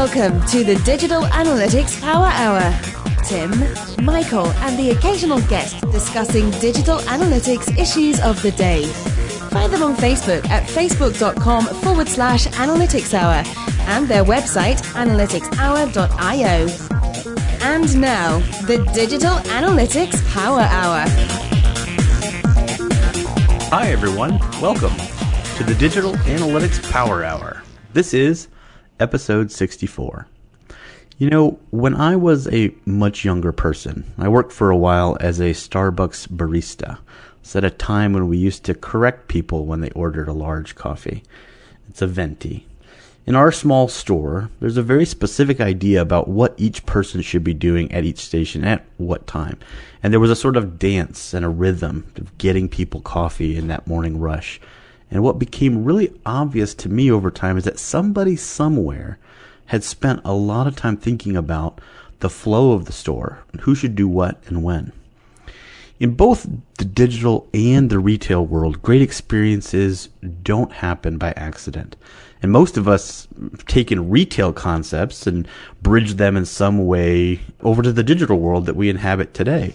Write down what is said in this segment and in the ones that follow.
Welcome to the Digital Analytics Power Hour. Tim, Michael, and the occasional guest discussing digital analytics issues of the day. Find them on Facebook at facebook.com/analyticshour and their website analyticshour.io. And now, the Digital Analytics Power Hour. Hi everyone, welcome to the Digital Analytics Power Hour. This is episode 64. You know, when I was a much younger person, I worked for a while as a Starbucks barista. It's at a time when we used to correct people when they ordered a large coffee. It's a venti. In our small store, there's a very specific idea about what each person should be doing at each station at what time. And there was a sort of dance and a rhythm of getting people coffee in that morning rush. And what became really obvious to me over time is that somebody somewhere had spent a lot of time thinking about the flow of the store and who should do what and when. In both the digital and the retail world, great experiences don't happen by accident. And most of us have taken retail concepts and bridged them in some way over to the digital world that we inhabit today.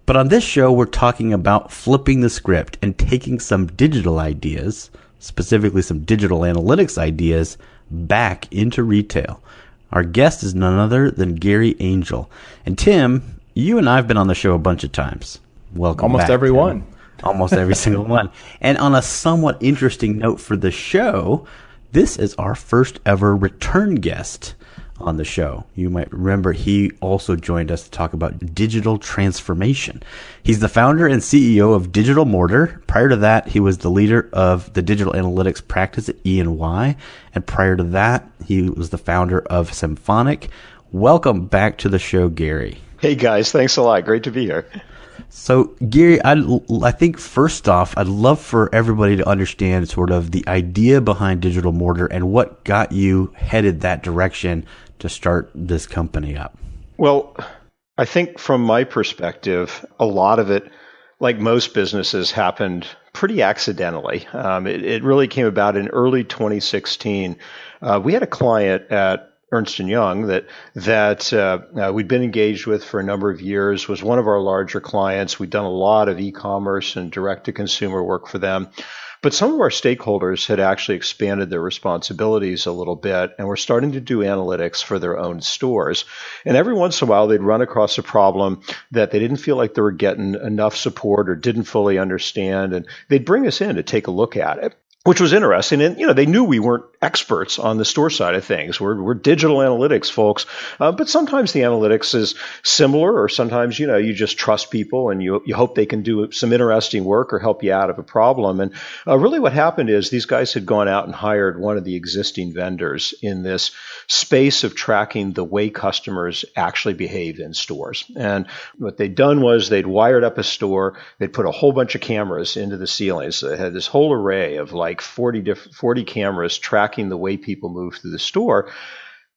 But on this show, we're talking about flipping the script and taking some digital ideas, specifically some digital analytics ideas, back into retail. Our guest is none other than Gary Angel. And Tim, you and I have been on the show a bunch of times. Welcome Almost back, every Tim. one. Almost every single one. And on a somewhat interesting note for the show, this is our first ever return guest on the show. You might remember he also joined us to talk about digital transformation. He's the founder and CEO of Digital Mortar. Prior to that, he was the leader of the digital analytics practice at E&Y. And prior to that, he was the founder of Symphonic. Welcome back to the show, Gary. Hey guys, thanks a lot. Great to be here. So, Gary, I think first off, I'd love for everybody to understand sort of the idea behind Digital Mortar and what got you headed that direction to start this company up. Well, I think from my perspective, a lot of it, like most businesses, happened pretty accidentally. It really came about in early 2016. We had a client at Ernst & Young that we'd been engaged with for a number of years, was one of our larger clients. We'd done a lot of e-commerce and direct-to-consumer work for them. But some of our stakeholders had actually expanded their responsibilities a little bit and were starting to do analytics for their own stores. And every once in a while, they'd run across a problem that they didn't feel like they were getting enough support or didn't fully understand. And they'd bring us in to take a look at it, which was interesting. And, they knew we weren't experts on the store side of things. We're digital analytics folks. But sometimes the analytics is similar, or sometimes, you just trust people and you hope they can do some interesting work or help you out of a problem. And really what happened is these guys had gone out and hired one of the existing vendors in this space of tracking the way customers actually behave in stores. And what they'd done was they'd wired up a store. They'd put a whole bunch of cameras into the ceilings. So they had this whole array of like 40 cameras tracking the way people move through the store,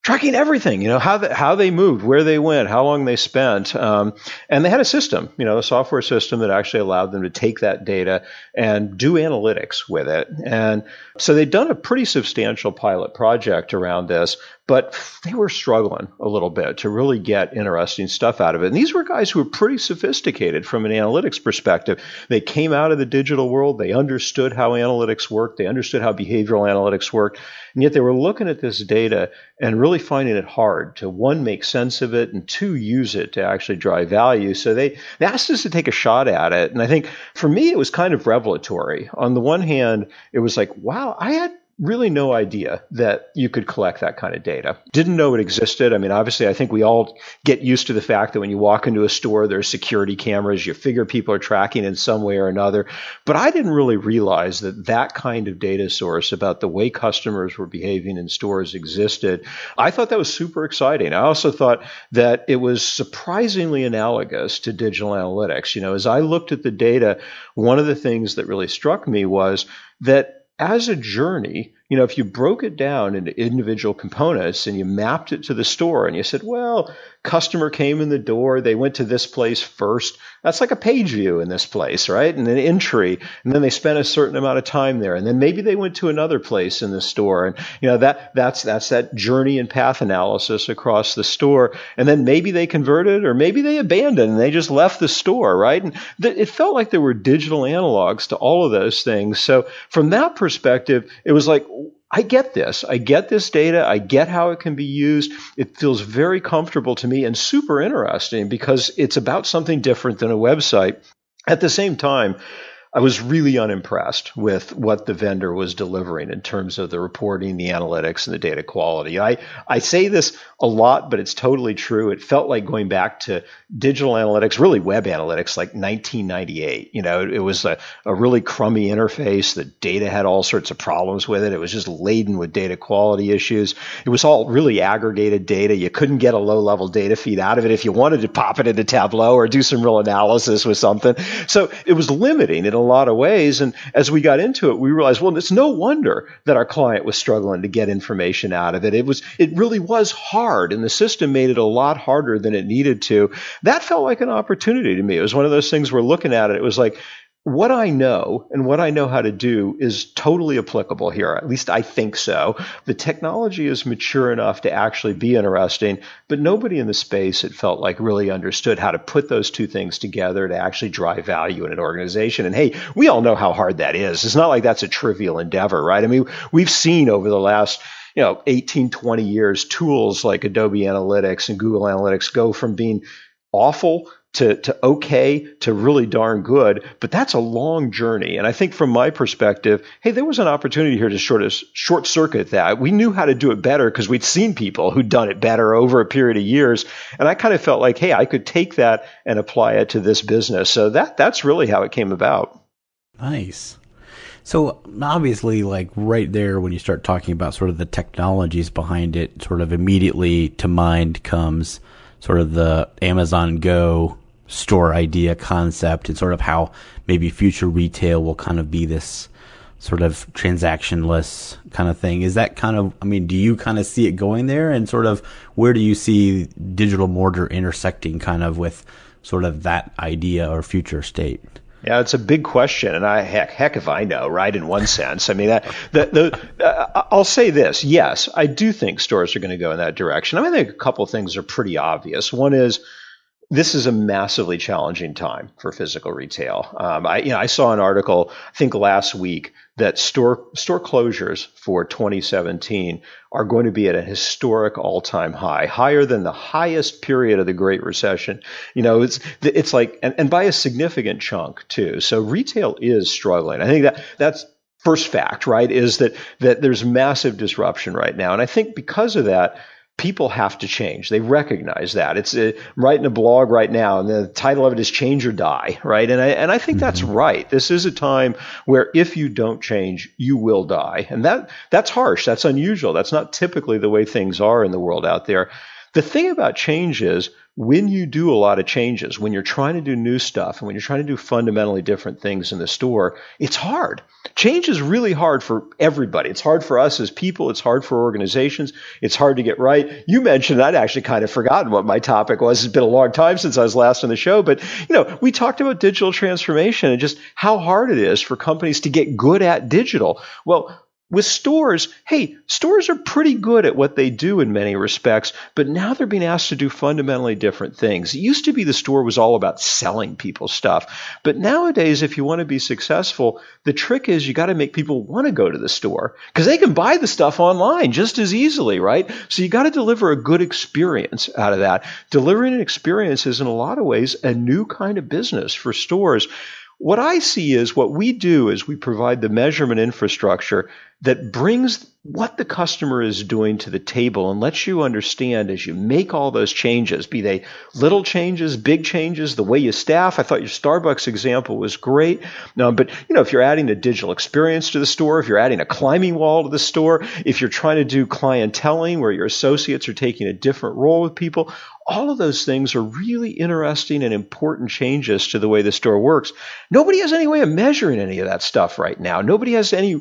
tracking everything, how they moved, where they went, how long they spent. And they had a system, a software system that actually allowed them to take that data and do analytics with it. And so they'd done a pretty substantial pilot project around this, but they were struggling a little bit to really get interesting stuff out of it. And these were guys who were pretty sophisticated from an analytics perspective. They came out of the digital world. They understood how analytics worked. They understood how behavioral analytics worked. And yet they were looking at this data and really finding it hard to, one, make sense of it, and two, use it to actually drive value. So they asked us to take a shot at it. And I think for me, it was kind of revelatory. On the one hand, it was like, wow, I had really no idea that you could collect that kind of data. Didn't know it existed. I mean, obviously, I think we all get used to the fact that when you walk into a store, there's security cameras. You figure people are tracking in some way or another. But I didn't really realize that that kind of data source about the way customers were behaving in stores existed. I thought that was super exciting. I also thought that it was surprisingly analogous to digital analytics. As I looked at the data, one of the things that really struck me was that as a journey, if you broke it down into individual components and you mapped it to the store and you said, well, customer came in the door, they went to this place first. That's like a page view in this place, right? And an entry, and then they spent a certain amount of time there. And then maybe they went to another place in the store. And, that's that journey and path analysis across the store. And then maybe they converted or maybe they abandoned and they just left the store, right? And it felt like there were digital analogs to all of those things. So from that perspective, it was like, I get this. I get this data. I get how it can be used. It feels very comfortable to me and super interesting because it's about something different than a website. At the same time, I was really unimpressed with what the vendor was delivering in terms of the reporting, the analytics, and the data quality. I say this a lot, but it's totally true. It felt like going back to digital analytics, really web analytics, like 1998. It was a really crummy interface. The data had all sorts of problems with it. It was just laden with data quality issues. It was all really aggregated data. You couldn't get a low-level data feed out of it if you wanted to pop it into Tableau or do some real analysis with something. So it was limiting in a lot of ways. And as we got into it, we realized, well, it's no wonder that our client was struggling to get information out of it. It really was hard, and the system made it a lot harder than it needed to. That felt like an opportunity to me. It was one of those things we're looking at it. It was like, what I know and what I know how to do is totally applicable here. At least I think so. The technology is mature enough to actually be interesting, but nobody in the space, it felt like, really understood how to put those two things together to actually drive value in an organization. And hey, we all know how hard that is. It's not like that's a trivial endeavor, right? I mean, we've seen over the last 18, 20 years, tools like Adobe Analytics and Google Analytics go from being awful to okay to really darn good, but that's a long journey. And I think from my perspective, hey, there was an opportunity here to short circuit that. We knew how to do it better because we'd seen people who'd done it better over a period of years. And I kind of felt like, hey, I could take that and apply it to this business. So that's really how it came about. Nice. So obviously, like right there, when you start talking about sort of the technologies behind it, sort of immediately to mind comes sort of the Amazon Go store idea concept and sort of how maybe future retail will kind of be this sort of transactionless kind of thing. Is that kind of, do you kind of see it going there, and sort of where do you see digital mortar intersecting kind of with sort of that idea or future state? Yeah, it's a big question, and heck if I know, right? In one sense, I'll say this: yes, I do think stores are going to go in that direction. I think a couple of things are pretty obvious. One is, this is a massively challenging time for physical retail. I saw an article, I think last week, that store closures for 2017 are going to be at a historic all-time high, higher than the highest period of the Great Recession. It's like, and by a significant chunk too. So retail is struggling. I think that's first fact, right? Is that there's massive disruption right now, and I think because of that, people have to change. They recognize that. It's I'm writing a blog right now, and the title of it is "Change or Die," right? And I think that's right. This is a time where if you don't change, you will die, and that's harsh. That's unusual. That's not typically the way things are in the world out there. The thing about change is, when you do a lot of changes, when you're trying to do new stuff and when you're trying to do fundamentally different things in the store, it's hard. Change is really hard for everybody. It's hard for us as people. It's hard for organizations. It's hard to get right. You mentioned, I'd actually kind of forgotten what my topic was. It's been a long time since I was last on the show, but we talked about digital transformation and just how hard it is for companies to get good at digital. Well, with stores, hey, stores are pretty good at what they do in many respects, but now they're being asked to do fundamentally different things. It used to be the store was all about selling people stuff. But nowadays, if you want to be successful, the trick is you got to make people want to go to the store because they can buy the stuff online just as easily, right? So you got to deliver a good experience out of that. Delivering an experience is in a lot of ways a new kind of business for stores. What I see is what we do is we provide the measurement infrastructure that brings what the customer is doing to the table and lets you understand as you make all those changes, be they little changes, big changes, the way you staff. I thought your Starbucks example was great. But if you're adding a digital experience to the store, if you're adding a climbing wall to the store, if you're trying to do clienteling where your associates are taking a different role with people, all of those things are really interesting and important changes to the way the store works. Nobody has any way of measuring any of that stuff right now. Nobody has any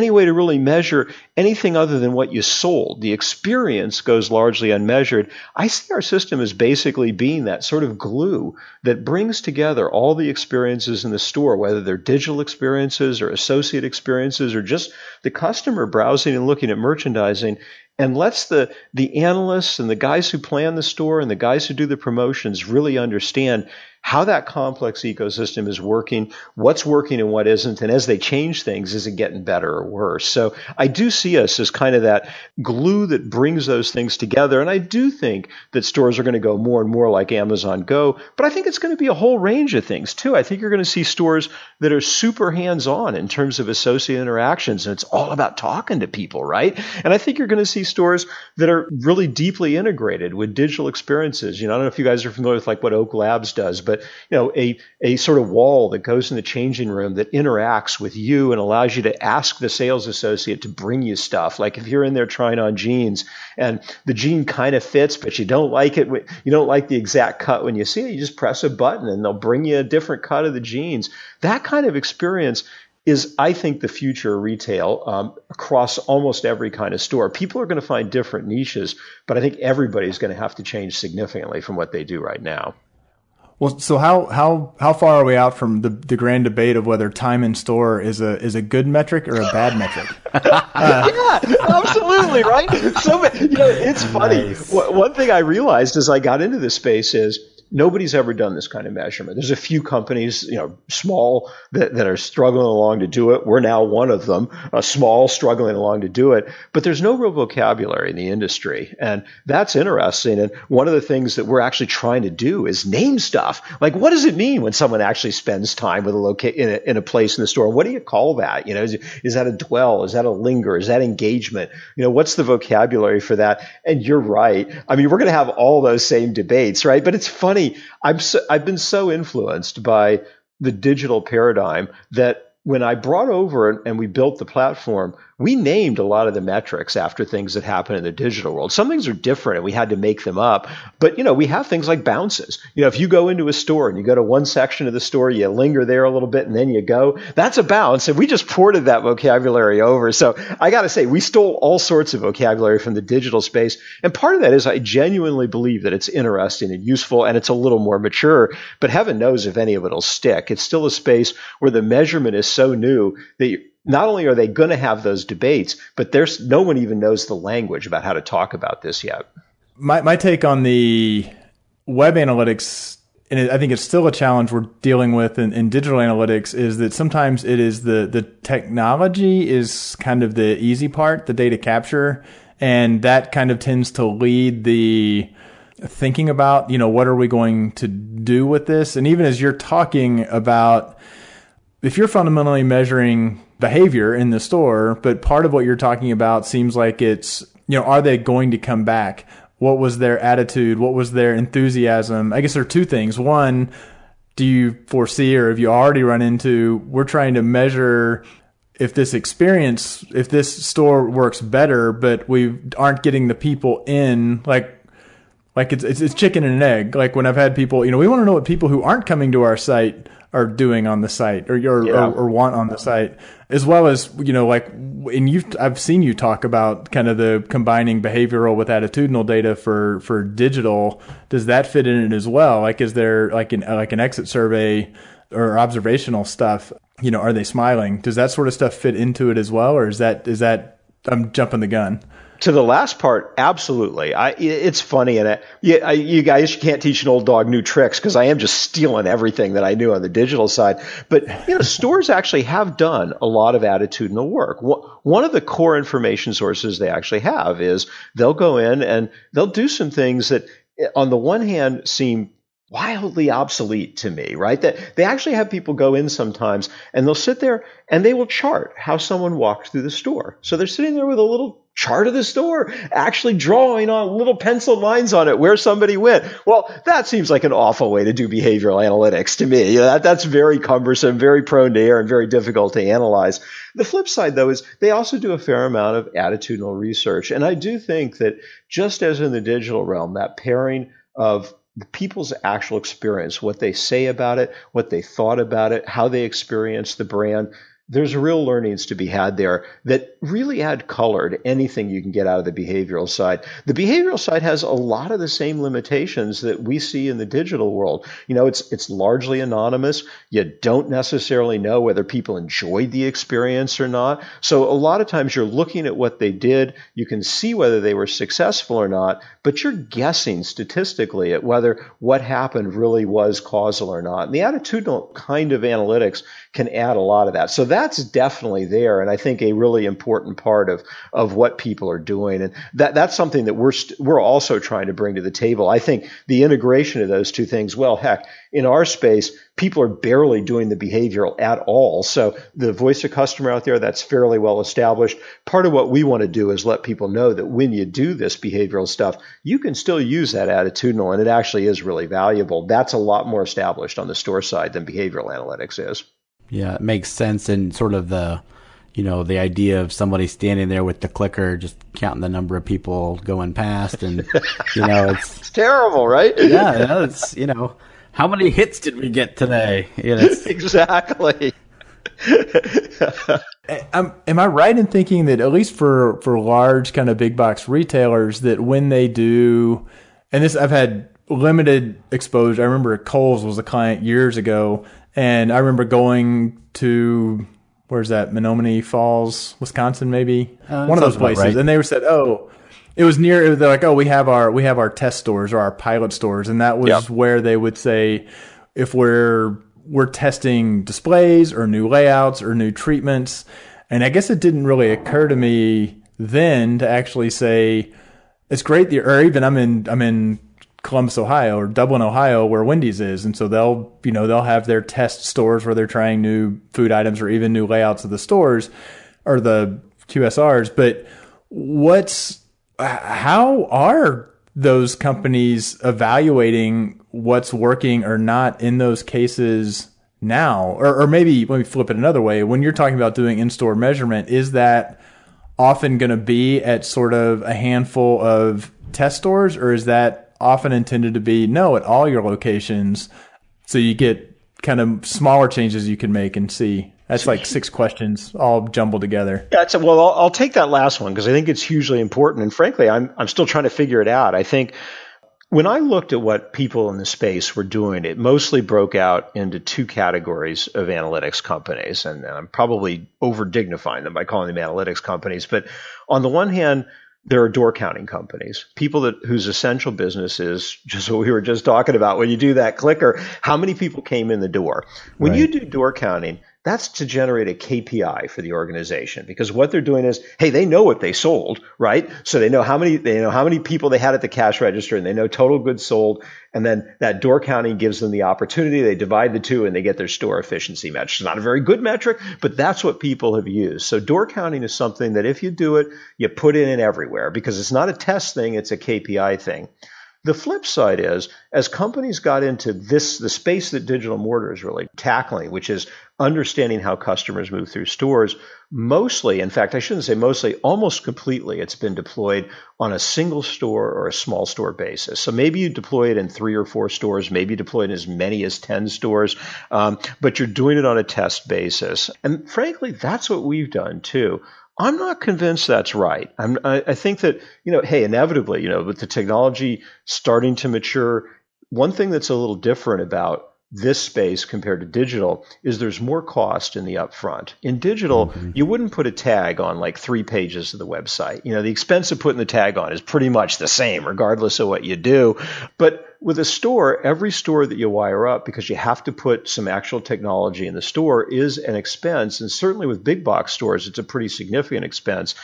way to really really measure anything other than what you sold. The experience goes largely unmeasured. I see our system as basically being that sort of glue that brings together all the experiences in the store, whether they're digital experiences or associate experiences or just the customer browsing and looking at merchandising, and lets the analysts and the guys who plan the store and the guys who do the promotions really understand how that complex ecosystem is working, what's working and what isn't, and as they change things, is it getting better or worse? So I do see us as kind of that glue that brings those things together, and I do think that stores are going to go more and more like Amazon Go, but I think it's going to be a whole range of things too. I think you're going to see stores that are super hands-on in terms of associate interactions, and it's all about talking to people, right? And I think you're going to see stores that are really deeply integrated with digital experiences. I don't know if you guys are familiar with like what Oak Labs does, but a sort of wall that goes in the changing room that interacts with you and allows you to ask the sales associate to bring you stuff. Like if you're in there trying on jeans and the jean kind of fits, but you don't like it, you don't like the exact cut when you see it, you just press a button and they'll bring you a different cut of the jeans. That kind of experience is, I think, the future of retail across almost every kind of store. People are going to find different niches, but I think everybody's going to have to change significantly from what they do right now. Well, so how far are we out from the grand debate of whether time in store is a good metric or a bad metric? Yeah, absolutely, right? So, it's funny. Nice. One thing I realized as I got into this space is nobody's ever done this kind of measurement. There's a few companies, small that are struggling along to do it. We're now one of them, small, struggling along to do it. But there's no real vocabulary in the industry. And that's interesting. And one of the things that we're actually trying to do is name stuff. Like, what does it mean when someone actually spends time with in a place in the store? What do you call that? Is that a dwell? Is that a linger? Is that engagement? What's the vocabulary for that? And you're right. I mean, we're going to have all those same debates, right? But it's funny. I've been so influenced by the digital paradigm that when I brought over and we built the platform, we named a lot of the metrics after things that happen in the digital world. Some things are different and we had to make them up. But, we have things like bounces. If you go into a store and you go to one section of the store, you linger there a little bit and then you go, that's a bounce. And we just ported that vocabulary over. So I got to say, we stole all sorts of vocabulary from the digital space. And part of that is I genuinely believe that it's interesting and useful and it's a little more mature. But heaven knows if any of it will stick. It's still a space where the measurement is so new that not only are they going to have those debates, but there's no one even knows the language about how to talk about this yet. My take on the web analytics, and I think it's still a challenge we're dealing with in digital analytics, is that sometimes it is the technology is kind of the easy part, the data capture, and that kind of tends to lead the thinking about, what are we going to do with this? And even as you're talking about, if you're fundamentally measuring behavior in the store, but part of what you're talking about seems like it's, are they going to come back? What was their attitude? What was their enthusiasm? I guess there are two things. One, do you foresee, or have you already run into, we're trying to measure if this store works better, but we aren't getting the people in, like it's chicken and an egg. Like when I've had people, we want to know what people who aren't coming to our site are doing on the site or want on the site, as well as, I've seen you talk about kind of the combining behavioral with attitudinal data for digital. Does that fit in it as well? Like, is there like an exit survey or observational stuff? Are they smiling? Does that sort of stuff fit into it as well? Or is that I'm jumping the gun? To the last part, absolutely. It's funny, and you guys can't teach an old dog new tricks because I am just stealing everything that I knew on the digital side. But stores actually have done a lot of attitudinal work. One of the core information sources they actually have is they'll go in and they'll do some things that, on the one hand, seem wildly obsolete to me, right? That they actually have people go in sometimes and they'll sit there and they will chart how someone walked through the store. So they're sitting there with a little chart of the store, actually drawing on little pencil lines on it where somebody went. Well, that seems like an awful way to do behavioral analytics to me. That's very cumbersome, very prone to error, and very difficult to analyze. The flip side, though, is they also do a fair amount of attitudinal research. And I do think that just as in the digital realm, that pairing of people's actual experience, what they say about it, what they thought about it, how they experience the brand, there's real learnings to be had there that really add color to anything you can get out of the behavioral side. The behavioral side has a lot of the same limitations that we see in the digital world. It's largely anonymous. You don't necessarily know whether people enjoyed the experience or not. So a lot of times you're looking at what they did. You can see whether they were successful or not, but you're guessing statistically at whether what happened really was causal or not. And the attitudinal kind of analytics can add a lot of that. So that's definitely there, and I think a really important part of what people are doing. And that's something that we're also trying to bring to the table. I think the integration of those two things, well, heck, in our space, people are barely doing the behavioral at all. So the voice of customer out there, that's fairly well established. Part of what we want to do is let people know that when you do this behavioral stuff, you can still use that attitudinal, and it actually is really valuable. That's a lot more established on the store side than behavioral analytics is. Yeah, it makes sense. And sort of the idea of somebody standing there with the clicker, just counting the number of people going past, and it's terrible, right? Yeah, it's how many hits did we get today? Exactly. Am I right in thinking that at least for large kind of big box retailers, that when they do, and this I've had limited exposure. I remember Kohl's was a client years ago, and I remember going to, where's that, Menominee Falls, Wisconsin, maybe one of those places, right. And they said, it was near. They're like, we have our test stores or our pilot stores, and that was where they would say, if we're testing displays or new layouts or new treatments. And I guess it didn't really occur to me then to actually say, it's great. Or even I'm in Columbus, Ohio, or Dublin, Ohio, where Wendy's is. And so they'll have their test stores where they're trying new food items or even new layouts of the stores or the QSRs. But how are those companies evaluating what's working or not in those cases now? Or maybe let me flip it another way. When you're talking about doing in-store measurement, is that often going to be at sort of a handful of test stores, or is that often intended to be at all your locations, so you get kind of smaller changes you can make and see? That's like 6 questions all jumbled together. Yeah, I'll take that last one because I think it's hugely important. And frankly, I'm still trying to figure it out. I think when I looked at what people in the space were doing, it mostly broke out into 2 categories of analytics companies. And I'm probably over dignifying them by calling them analytics companies. But on the one hand, there are door counting companies, people whose essential business is just what we were just talking about. When you do that clicker, how many people came in the door? When you do door counting, that's to generate a KPI for the organization, because what they're doing is, hey, they know what they sold, right? So they know how many people they had at the cash register, and they know total goods sold. And then that door counting gives them the opportunity. They divide the two and they get their store efficiency metric. It's not a very good metric, but that's what people have used. So door counting is something that if you do it, you put it in everywhere, because it's not a test thing, it's a KPI thing. The flip side is, as companies got into the space that Digital Mortar is really tackling, which is understanding how customers move through stores, mostly, in fact, I shouldn't say mostly, almost completely, it's been deployed on a single store or a small store basis. So maybe you deploy it in 3 or 4 stores, maybe you deploy it in as many as 10 stores, but you're doing it on a test basis. And frankly, that's what we've done too. I'm not convinced that's right. I think that, inevitably, with the technology starting to mature, one thing that's a little different about this space compared to digital is there's more cost in the upfront. In digital, you wouldn't put a tag on like 3 pages of the website. The expense of putting the tag on is pretty much the same, regardless of what you do. But with a store, every store that you wire up, because you have to put some actual technology in the store, is an expense. And certainly with big box stores, it's a pretty significant expense.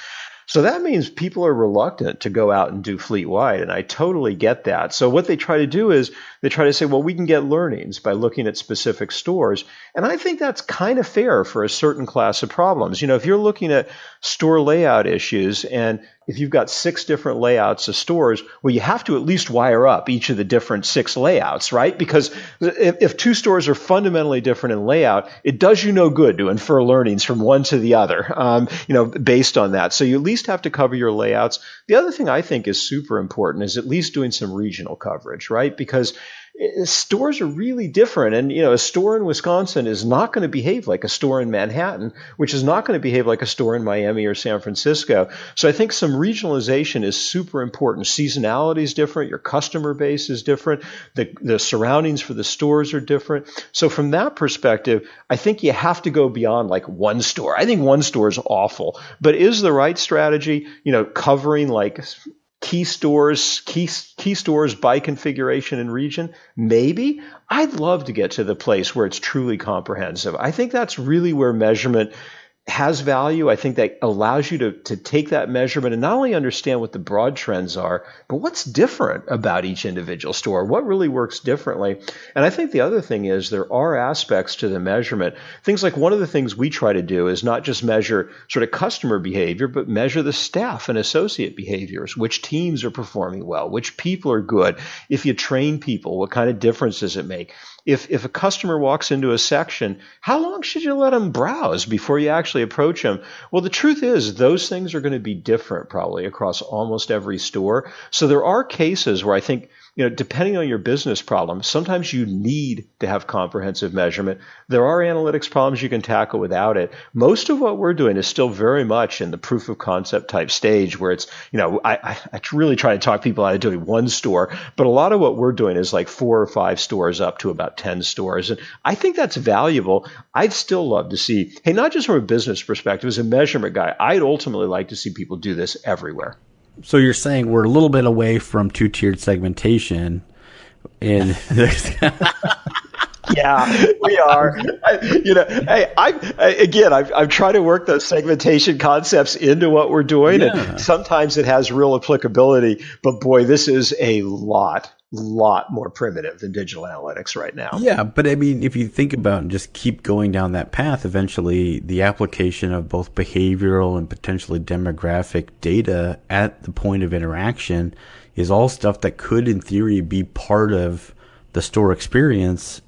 So that means people are reluctant to go out and do fleet-wide, and I totally get that. So what they try to do is they try to say, well, we can get learnings by looking at specific stores, and I think that's kind of fair for a certain class of problems. If you're looking at store layout issues, and if you've got 6 different layouts of stores, well, you have to at least wire up each of the different 6 layouts, right? Because if 2 stores are fundamentally different in layout, it does you no good to infer learnings from one to the other, based on that. So you at least have to cover your layouts. The other thing I think is super important is at least doing some regional coverage, right? Because stores are really different. And, a store in Wisconsin is not going to behave like a store in Manhattan, which is not going to behave like a store in Miami or San Francisco. So I think some regionalization is super important. Seasonality is different. Your customer base is different. The surroundings for the stores are different. So from that perspective, I think you have to go beyond like one store. I think one store is awful, but is the right strategy, covering like key stores by configuration and region? Maybe. I'd love to get to the place where it's truly comprehensive. I think that's really where measurement has value. I think that allows you to take that measurement and not only understand what the broad trends are, but what's different about each individual store, what really works differently. And I think the other thing is there are aspects to the measurement. Things like one of the things we try to do is not just measure sort of customer behavior, but measure the staff and associate behaviors, which teams are performing well, which people are good. If you train people, what kind of difference does it make? If a customer walks into a section, how long should you let them browse before you actually approach them? Well, the truth is those things are going to be different probably across almost every store. So there are cases where I think, depending on your business problem, sometimes you need to have comprehensive measurement. There are analytics problems you can tackle without it. Most of what we're doing is still very much in the proof of concept type stage where it's, I really try to talk people out of doing one store, but a lot of what we're doing is like 4 or 5 stores up to about 10 stores. And I think that's valuable. I'd still love to see, hey, not just from a business perspective, as a measurement guy, I'd ultimately like to see people do this everywhere. So you're saying we're a little bit away from two-tiered segmentation in Yeah, we are. I've tried to work those segmentation concepts into what we're doing, Yeah. and sometimes it has real applicability. But boy, this is a lot more primitive than digital analytics right now. Yeah, but I mean, if you think about and just keep going down that path, eventually the application of both behavioral and potentially demographic data at the point of interaction is all stuff that could, in theory, be part of the store experience,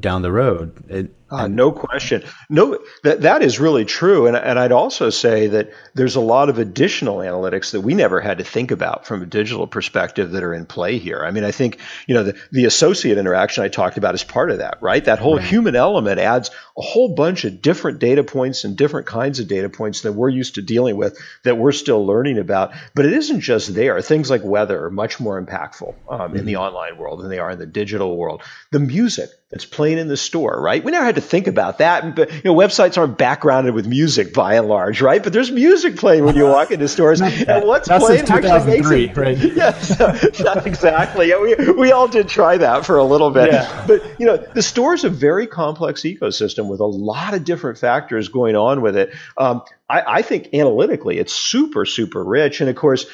down the road. No question. No, that is really true. And I'd also say that there's a lot of additional analytics that we never had to think about from a digital perspective that are in play here. I mean, I think, the associate interaction I talked about is part of that, right? That whole human element adds a whole bunch of different data points and different kinds of data points that we're used to dealing with that we're still learning about. But it isn't just there. Things like weather are much more impactful in the online world than they are in the digital world. The music that's playing in the store, right? We never had to think about that. But websites aren't backgrounded with music by and large, right? But there's music playing when you walk into stores, and what's playing actually makes it. Right? Yes, exactly. Yeah, we all did try that for a little bit. Yeah. But the store's a very complex ecosystem with a lot of different factors going on with it. I think analytically, it's super, super rich, and of course.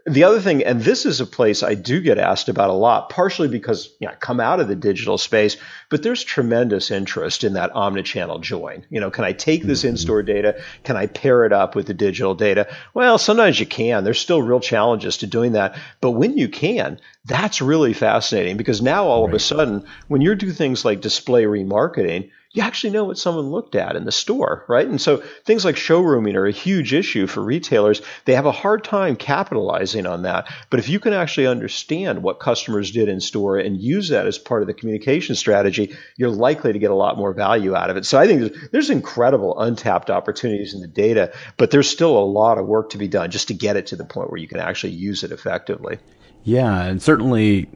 The other thing, and this is a place I do get asked about a lot, partially because I come out of the digital space, but there's tremendous interest in that omnichannel join. Can I take this in-store data? Can I pair it up with the digital data? Well, sometimes you can. There's still real challenges to doing that. But when you can, that's really fascinating because now all of a sudden, when you do things like display remarketing, you actually know what someone looked at in the store, right? And so things like showrooming are a huge issue for retailers. They have a hard time capitalizing on that. But if you can actually understand what customers did in store and use that as part of the communication strategy, you're likely to get a lot more value out of it. So I think there's incredible untapped opportunities in the data, but there's still a lot of work to be done just to get it to the point where you can actually use it effectively. Yeah, and certainly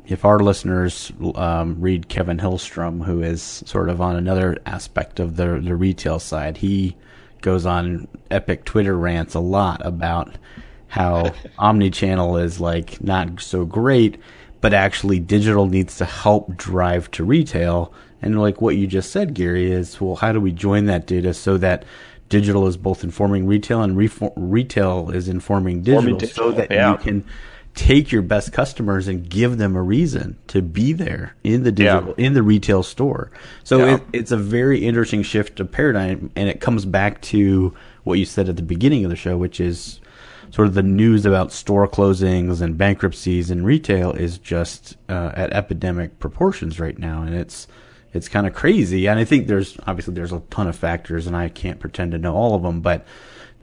if our listeners read Kevin Hillstrom, who is sort of on another aspect of the retail side, he goes on epic Twitter rants a lot about how omnichannel is like not so great, but actually digital needs to help drive to retail. And like what you just said, Gary, is, well, how do we join that data so that digital is both informing retail and retail is informing digital, so that you can take your best customers and give them a reason to be there in the digital, in the retail store. So it's a very interesting shift of paradigm, and it comes back to what you said at the beginning of the show, which is sort of the news about store closings and bankruptcies in retail is just at epidemic proportions right now, and it's kind of crazy. And I think there's a ton of factors, and I can't pretend to know all of them, but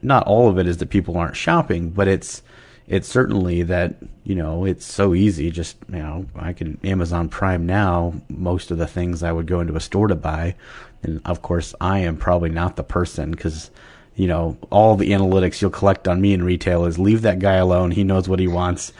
not all of it is that people aren't shopping, but it's it's certainly that, it's so easy. Just, I can Amazon Prime now most of the things I would go into a store to buy. And of course, I am probably not the person, because all the analytics you'll collect on me in retail is leave that guy alone. He knows what he wants.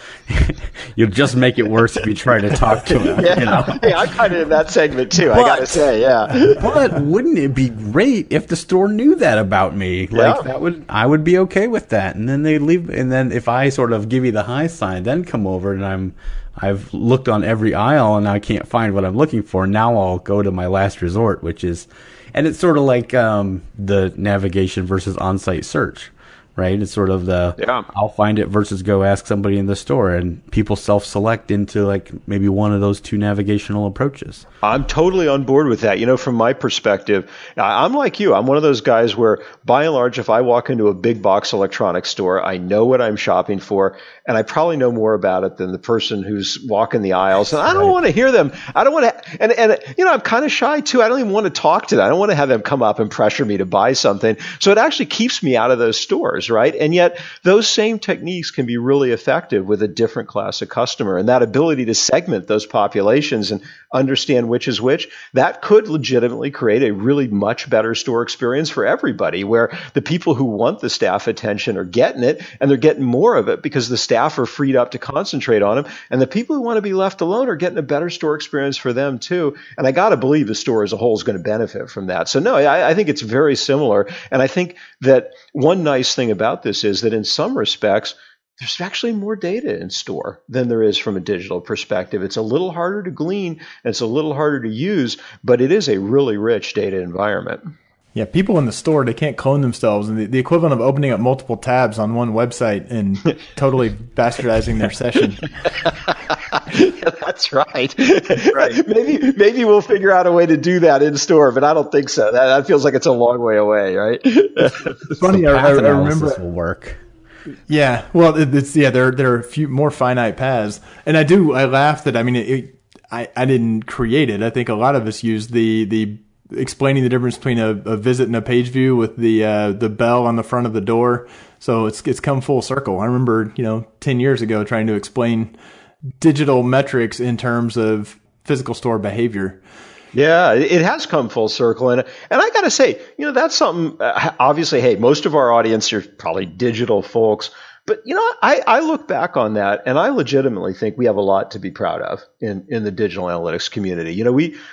You'll just make it worse if you try to talk to him. Yeah. Hey, I'm kind of in that segment too, I got to say, yeah. But wouldn't it be great if the store knew that about me? Like I would be okay with that. And then they leave. And then if I sort of give you the high sign, then come over and I've looked on every aisle and I can't find what I'm looking for. Now I'll go to my last resort, which is, and it's sort of like the navigation versus on-site search, right? It's sort of I'll find it versus go ask somebody in the store, and people self-select into like maybe one of those two navigational approaches. I'm totally on board with that. From my perspective, I'm like you. I'm one of those guys where, by and large, if I walk into a big box electronics store, I know what I'm shopping for, and I probably know more about it than the person who's walking the aisles. And I don't want to hear them. I don't want to, and I'm kind of shy too. I don't even want to talk to them. I don't want to have them come up and pressure me to buy something. So it actually keeps me out of those stores, right? And yet those same techniques can be really effective with a different class of customer. And that ability to segment those populations and understand which is which, that could legitimately create a really much better store experience for everybody, where the people who want the staff attention are getting it, and they're getting more of it because the staff are freed up to concentrate on them. And the people who want to be left alone are getting a better store experience for them too. And I got to believe the store as a whole is going to benefit from that. So no, I think it's very similar. And I think that one nice thing about this is that in some respects, there's actually more data in store than there is from a digital perspective. It's a little harder to glean, and it's a little harder to use, but it is a really rich data environment. Yeah, people in the store, they can't clone themselves. And the equivalent of opening up multiple tabs on one website and totally bastardizing their session. Yeah, that's right. Maybe we'll figure out a way to do that in store, but I don't think so. That feels like it's a long way away, right? It's funny, I remember will work. Yeah, well, there are a few more finite paths, and I laugh that I didn't create it. I think a lot of us use the explaining the difference between a visit and a page view with the bell on the front of the door. So it's come full circle. I remember 10 years ago trying to explain digital metrics in terms of physical store behavior. Yeah, it has come full circle. And I got to say, that's something, obviously, hey, most of our audience are probably digital folks. But, I look back on that and I legitimately think we have a lot to be proud of in the digital analytics community.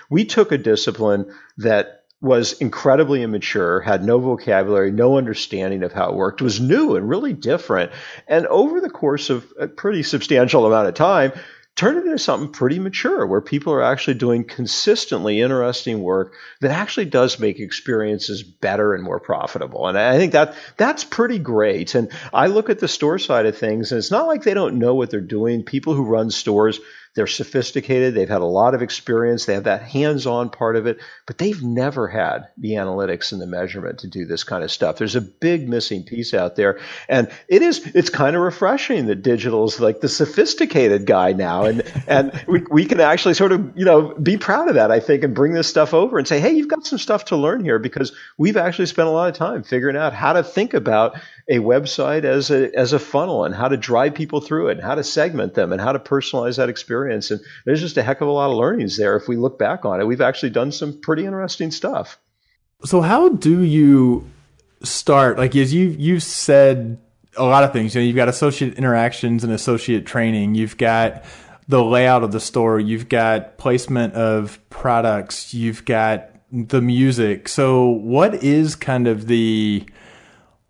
We took a discipline that was incredibly immature, had no vocabulary, no understanding of how it worked, was new and really different. And over the course of a pretty substantial amount of time, turn it into something pretty mature where people are actually doing consistently interesting work that actually does make experiences better and more profitable. And I think that's pretty great. And I look at the store side of things, and it's not like they don't know what they're doing. People who run stores, they're sophisticated. They've had a lot of experience. They have that hands-on part of it, but they've never had the analytics and the measurement to do this kind of stuff. There's a big missing piece out there. And it's kind of refreshing that digital is like the sophisticated guy now. And we can actually sort of, be proud of that, I think, and bring this stuff over and say, hey, you've got some stuff to learn here, because we've actually spent a lot of time figuring out how to think about a website as a funnel, and how to drive people through it, and how to segment them, and how to personalize that experience. And there's just a heck of a lot of learnings there. If we look back on it, we've actually done some pretty interesting stuff. So how do you start? Like, as you've said a lot of things, you've got associate interactions and associate training. You've got the layout of the store. You've got placement of products. You've got the music. So what is kind of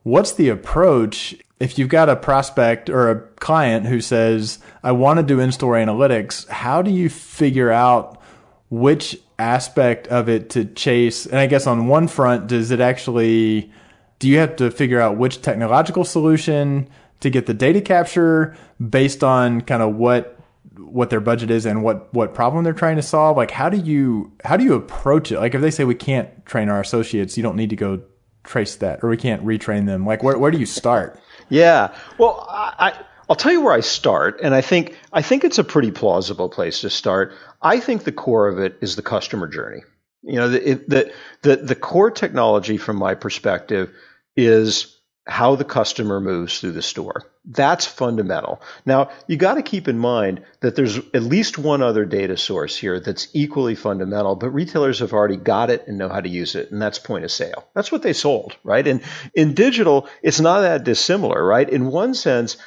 what's the approach if you've got a prospect or a client who says, I want to do in-store analytics? How do you figure out which aspect of it to chase? And I guess on one front, do you have to figure out which technological solution to get the data capture based on kind of what their budget is and what problem they're trying to solve? Like, how do you approach it? Like, if they say we can't train our associates, you don't need to go trace that, or we can't retrain them. Like, where do you start? Yeah. Well, I'll tell you where I start, and I think it's a pretty plausible place to start. I think the core of it is the customer journey. The core technology from my perspective is how the customer moves through the store. That's fundamental. Now, you got to keep in mind that there's at least one other data source here that's equally fundamental, but retailers have already got it and know how to use it, and that's point of sale. That's what they sold, right? And in digital, it's not that dissimilar, right? In one sense,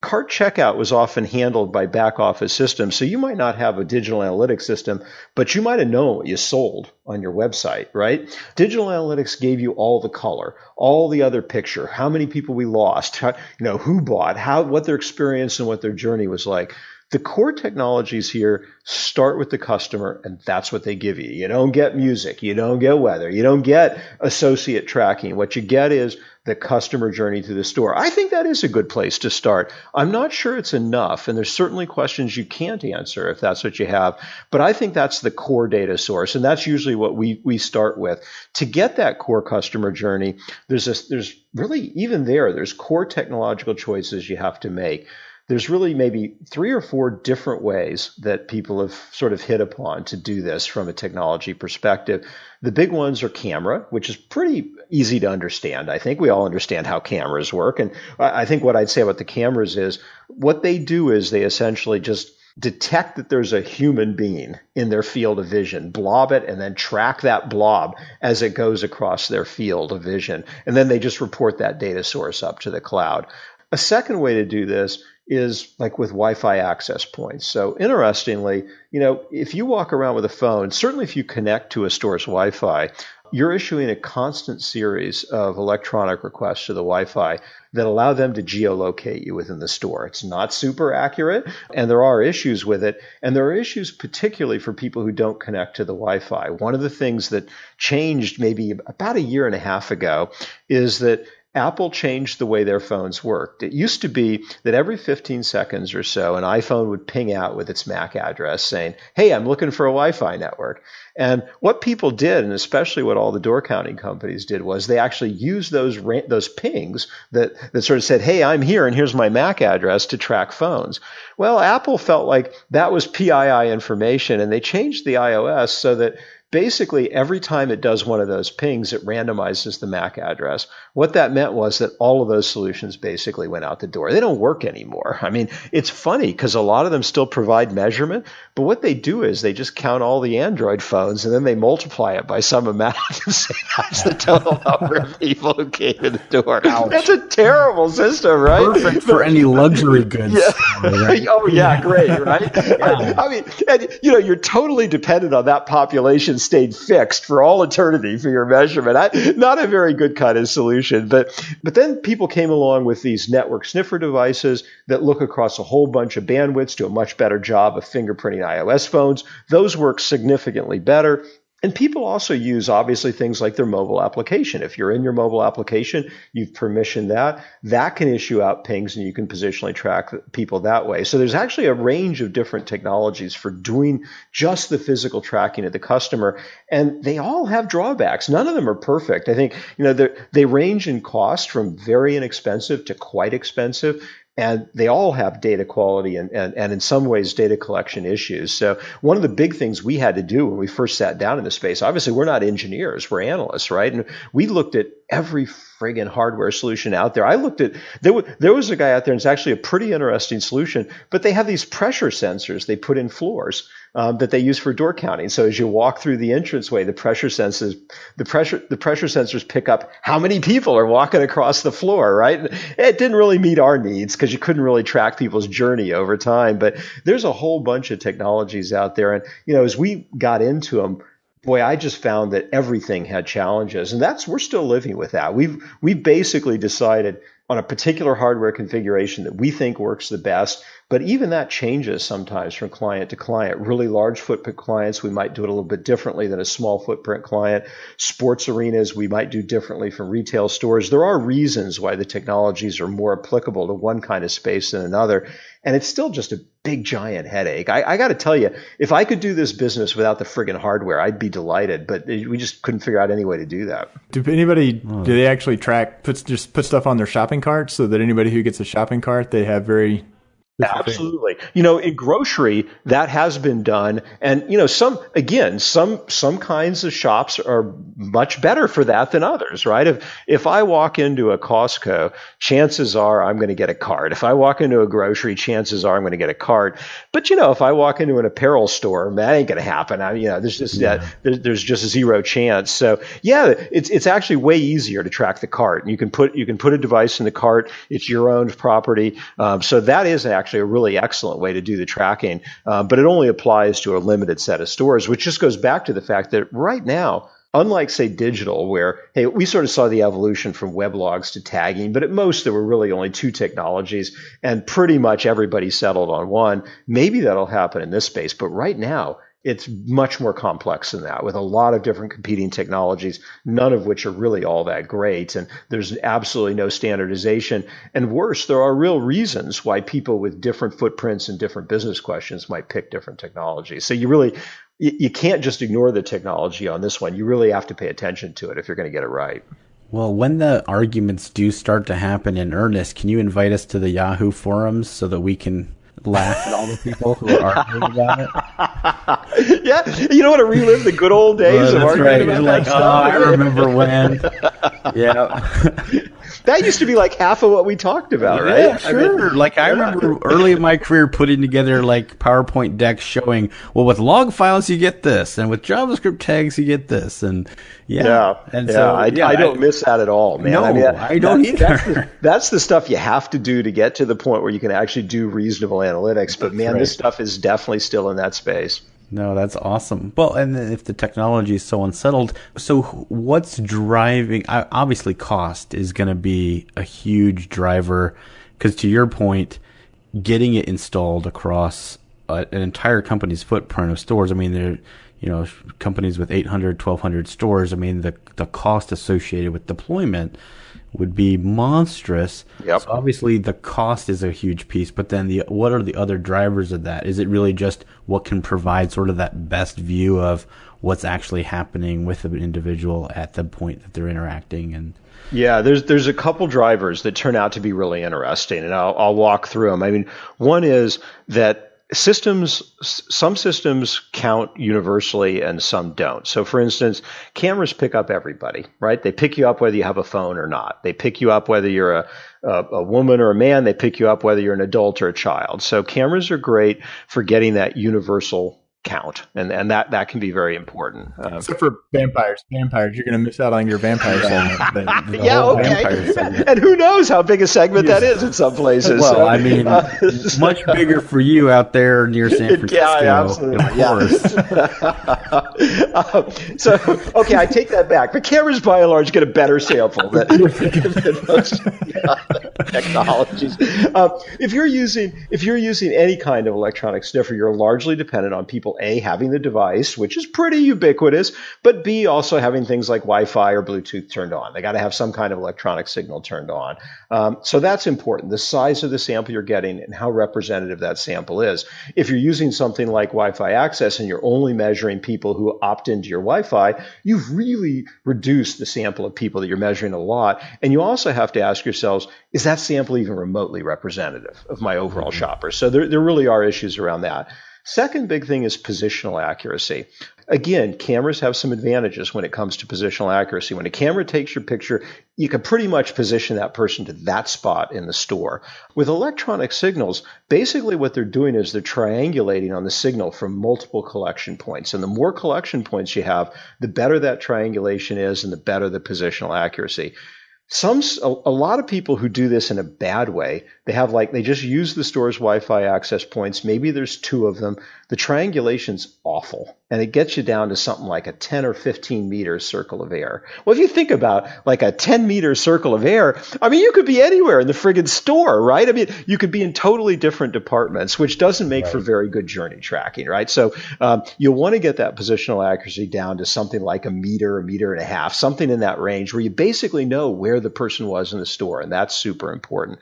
cart checkout was often handled by back office systems. So you might not have a digital analytics system, but you might have known what you sold on your website, right? Digital analytics gave you all the color, all the other picture, how many people we lost, who bought, what their experience and what their journey was like. The core technologies here start with the customer, and that's what they give you. You don't get music. You don't get weather. You don't get associate tracking. What you get is the customer journey through the store. I think that is a good place to start. I'm not sure it's enough, and there's certainly questions you can't answer if that's what you have, but I think that's the core data source, and that's usually what we start with. To get that core customer journey, there's really, even there's core technological choices you have to make. There's really maybe 3 or 4 different ways that people have sort of hit upon to do this from a technology perspective. The big ones are camera, which is pretty easy to understand. I think we all understand how cameras work. And I think what I'd say about the cameras is what they do is they essentially just detect that there's a human being in their field of vision, blob it, and then track that blob as it goes across their field of vision. And then they just report that data source up to the cloud. A second way to do this is like with Wi-Fi access points. So interestingly, if you walk around with a phone, certainly if you connect to a store's Wi-Fi, you're issuing a constant series of electronic requests to the Wi-Fi that allow them to geolocate you within the store. It's not super accurate, and there are issues with it. And there are issues particularly for people who don't connect to the Wi-Fi. One of the things that changed maybe about a year and a half ago is that Apple changed the way their phones worked. It used to be that every 15 seconds or so, an iPhone would ping out with its MAC address saying, hey, I'm looking for a Wi-Fi network. And what people did, and especially what all the door counting companies did, was they actually used those pings that sort of said, hey, I'm here and here's my MAC address to track phones. Well, Apple felt like that was PII information, and they changed the iOS so that basically, every time it does one of those pings, it randomizes the MAC address. What that meant was that all of those solutions basically went out the door. They don't work anymore. I mean, it's funny because a lot of them still provide measurement, but what they do is they just count all the Android phones and then they multiply it by some amount and say that's the total number of people who came in the door. Ouch. That's a terrible system, right? Perfect for any luxury goods. Yeah. Right? Oh, yeah, great, right? Yeah. I mean, and, you're totally dependent on that population stayed fixed for all eternity for your measurement. Not a very good kind of solution. But then people came along with these network sniffer devices that look across a whole bunch of bandwidths, do a much better job of fingerprinting iOS phones. Those work significantly better. And people also use, obviously, things like their mobile application. If you're in your mobile application, you've permissioned that. That can issue out pings, and you can positionally track people that way. So there's actually a range of different technologies for doing just the physical tracking of the customer. And they all have drawbacks. None of them are perfect. I think, they range in cost from very inexpensive to quite expensive. And they all have data quality and in some ways data collection issues. So one of the big things we had to do when we first sat down in the space, obviously we're not engineers, we're analysts, right? And we looked at every friggin' hardware solution out there. I looked at, there was a guy out there, and it's actually a pretty interesting solution, but they have these pressure sensors they put in floors that they use for door counting. So as you walk through the entranceway, the pressure sensors pick up how many people are walking across the floor, right? It didn't really meet our needs because you couldn't really track people's journey over time. But there's a whole bunch of technologies out there. And, as we got into them, boy, I just found that everything had challenges. And we're still living with that. We've basically decided on a particular hardware configuration that we think works the best. But even that changes sometimes from client to client. Really large footprint clients, we might do it a little bit differently than a small footprint client. Sports arenas, we might do differently from retail stores. There are reasons why the technologies are more applicable to one kind of space than another. And it's still just a big, giant headache. I got to tell you, if I could do this business without the friggin' hardware, I'd be delighted. But we just couldn't figure out any way to do that. Do they actually put stuff on their shopping cart so that anybody who gets a shopping cart, they have very Absolutely. In grocery, that has been done. And, some kinds of shops are much better for that than others, right? If I walk into a Costco, chances are I'm going to get a cart. If I walk into a grocery, chances are I'm going to get a cart. But, if I walk into an apparel store, that ain't going to happen. There's just there's just zero chance. So, yeah, it's actually way easier to track the cart. You can put a device in the cart. It's your own property. So that is actually a really excellent way to do the tracking, but it only applies to a limited set of stores, which just goes back to the fact that right now, unlike, say, digital, where, hey, we sort of saw the evolution from weblogs to tagging, but at most there were really only two technologies, and pretty much everybody settled on one. Maybe that'll happen in this space, but right now, it's much more complex than that, with a lot of different competing technologies, none of which are really all that great. And there's absolutely no standardization. And worse, there are real reasons why people with different footprints and different business questions might pick different technologies. So you can't just ignore the technology on this one. You really have to pay attention to it if you're going to get it right. Well, when the arguments do start to happen in earnest, can you invite us to the Yahoo forums so that we can laugh at all the people who are arguing about it? Yeah, you don't want to relive the good old days of arguing about that stuff. I remember when. Yeah. That used to be like half of what we talked about, right? Yeah, sure. I remember early in my career putting together PowerPoint decks showing, well, with log files you get this, and with JavaScript tags you get this, and I don't miss that at all, man. No, I don't either. That's the stuff you have to do to get to the point where you can actually do reasonable analytics. But man, this stuff is definitely still in that space. No, that's awesome. Well, and if the technology is so unsettled, so what's driving? Obviously, cost is going to be a huge driver, because to your point, getting it installed across an entire company's footprint of stores. I mean, there, companies with 800, 1,200 stores. I mean, the cost associated with deployment would be monstrous. Yep. So obviously the cost is a huge piece, but then what are the other drivers of that? Is it really just what can provide sort of that best view of what's actually happening with an individual at the point that they're interacting? And yeah, there's a couple drivers that turn out to be really interesting, and I'll walk through them. I mean, one is that some systems count universally and some don't. So for instance, cameras pick up everybody, right? They pick you up whether you have a phone or not. They pick you up whether you're a woman or a man. They pick you up whether you're an adult or a child. So cameras are great for getting that universal count, and that can be very important. Except for vampires. Vampires, you're going to miss out on your vampire segment. And who knows how big a segment that is in some places. Well, I mean, much bigger for you out there near San Francisco. Yeah, absolutely. So, okay, I take that back. But cameras, by and large, get a better sample than most technologies. If you're using any kind of electronic sniffer, you're largely dependent on people, A, having the device, which is pretty ubiquitous, but B, also having things like Wi-Fi or Bluetooth turned on. They got to have some kind of electronic signal turned on. So that's important, the size of the sample you're getting and how representative that sample is. If you're using something like Wi-Fi access and you're only measuring people who opt into your Wi-Fi, you've really reduced the sample of people that you're measuring a lot. And you also have to ask yourselves, is that sample even remotely representative of my overall shoppers? So there really are issues around that. Second big thing is positional accuracy. Again, cameras have some advantages when it comes to positional accuracy. When a camera takes your picture, you can pretty much position that person to that spot in the store. With electronic signals, basically what they're doing is they're triangulating on the signal from multiple collection points. And the more collection points you have, the better that triangulation is and the better the positional accuracy. A lot of people who do this in a bad way, they just use the store's Wi-Fi access points. Maybe there's 2 of them. The triangulation's awful, and it gets you down to something like a 10 or 15 meter circle of air. Well, if you think about like a 10 meter circle of air, I mean, you could be anywhere in the friggin' store, right? I mean, you could be in totally different departments, which doesn't make for very good journey tracking, right? So you'll want to get that positional accuracy down to something like a meter and a half, something in that range where you basically know where the person was in the store, and that's super important.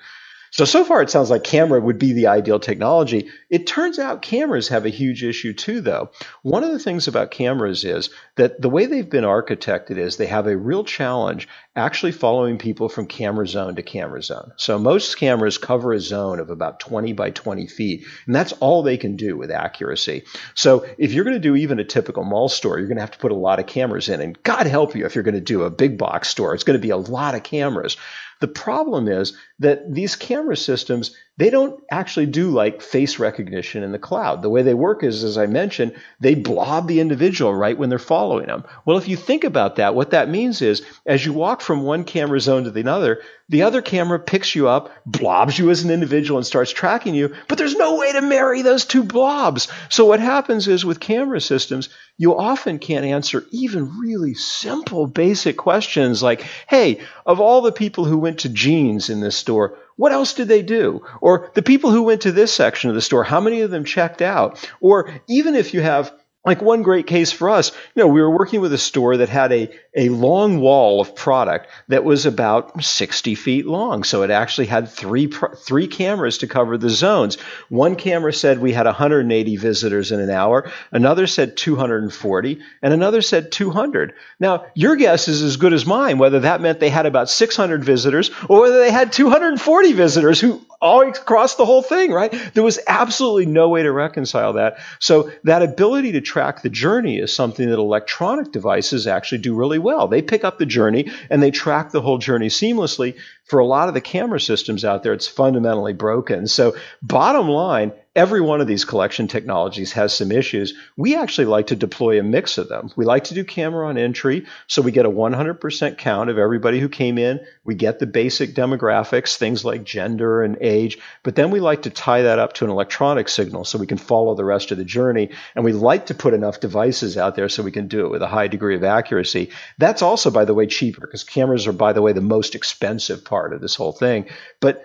So far it sounds like camera would be the ideal technology. It turns out cameras have a huge issue too, though. One of the things about cameras is that the way they've been architected is they have a real challenge actually following people from camera zone to camera zone. So most cameras cover a zone of about 20 by 20 feet, and that's all they can do with accuracy. So if you're going to do even a typical mall store, you're going to have to put a lot of cameras in, and God help you if you're going to do a big box store. It's going to be a lot of cameras. The problem is that these camera systems, they don't actually do like face recognition in the cloud. The way they work is, as I mentioned, they blob the individual right when they're following them. Well, if you think about that, what that means is as you walk from one camera zone to the other camera picks you up, blobs you as an individual and starts tracking you, but there's no way to marry those two blobs. So what happens is with camera systems, you often can't answer even really simple, basic questions like, hey, of all the people who went to jeans in this store, what else did they do? Or the people who went to this section of the store, how many of them checked out? Or even if you have like one great case for us, we were working with a store that had a long wall of product that was about 60 feet long. So it actually had three cameras to cover the zones. One camera said we had 180 visitors in an hour. Another said 240, and another said 200. Now, your guess is as good as mine, whether that meant they had about 600 visitors or whether they had 240 visitors who always crossed the whole thing, right? There was absolutely no way to reconcile that. So that ability to track the journey is something that electronic devices actually do really well. They pick up the journey and they track the whole journey seamlessly. For a lot of the camera systems out there, it's fundamentally broken. So bottom line, every one of these collection technologies has some issues. We actually like to deploy a mix of them. We like to do camera on entry, so we get a 100% count of everybody who came in. We get the basic demographics, things like gender and age, but then we like to tie that up to an electronic signal so we can follow the rest of the journey. And we like to put enough devices out there so we can do it with a high degree of accuracy. That's also, by the way, cheaper because cameras are, by the way, the most expensive part of this whole thing. But